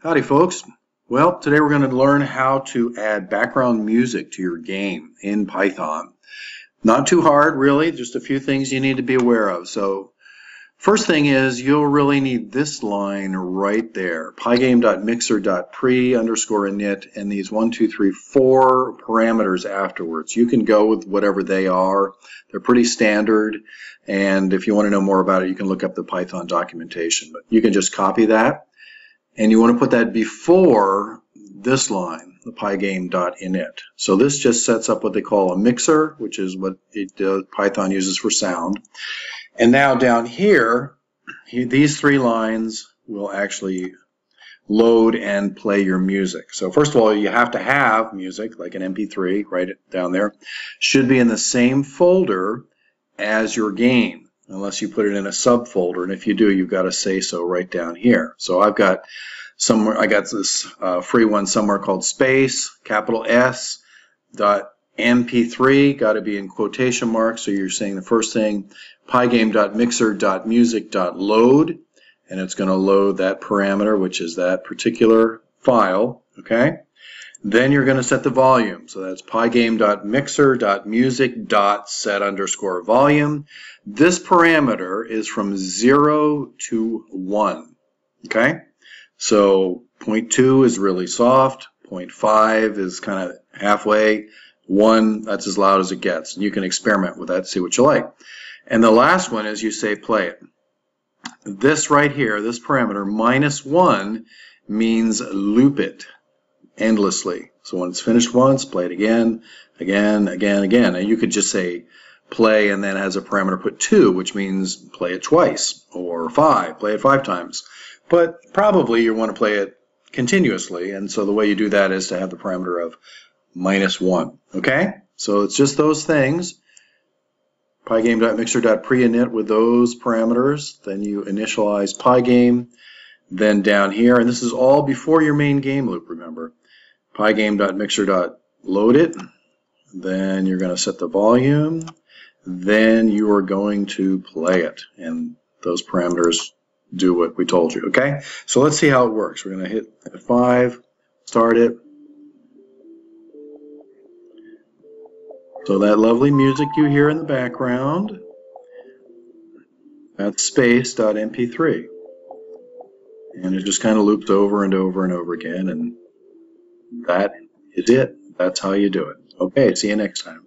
Howdy folks. Well, today we're going to learn how to add background music to your game in Python. Not too hard really, just a few things you need to be aware of. So first thing is you'll really need this line right there. Pygame.mixer.pre_init and these 1, 2, 3, 4 parameters afterwards. You can go with whatever they are. They're pretty standard, and if you want to know more about it you can look up the Python documentation. But you can just copy that. And you want to put that before this line, the pygame.init. So this just sets up what they call a mixer, which is what Python uses for sound. And now down here, these three lines will actually load and play your music. So first of all, you have to have music, like an MP3, right down there. Should be in the same folder as your game, unless you put it in a subfolder, and if you do, you've got to say so right down here. So I got this free one somewhere called space, capital S, dot MP3, got to be in quotation marks, so you're saying the first thing, pygame.mixer.music.load, and it's going to load that parameter, which is that particular file, okay? Then you're going to set the volume. So that's pygame.mixer.music.set_volume. This parameter is from 0 to 1. Okay? So 0.2 is really soft. 0.5 is kind of halfway. 1, that's as loud as it gets. And you can experiment with that, see what you like. And the last one is you say play it. This right here, this parameter, -1, means loop it endlessly. So when it's finished once, play it again, again, again, again. And you could just say play and then as a parameter put 2, which means play it twice, or 5, play it 5 times. But probably you want to play it continuously, and so the way you do that is to have the parameter of -1. Okay? So it's just those things. Pygame.mixer.pre_init with those parameters. Then you initialize Pygame. Then down here, and this is all before your main game loop, remember. Pygame.mixer.load it. Then you're going to set the volume. Then you are going to play it. And those parameters do what we told you, okay? So let's see how it works. We're going to hit F5, start it. So that lovely music you hear in the background, that's space.mp3. And it just kind of loops over and over and over again, and that is it. That's how you do it. Okay, see you next time.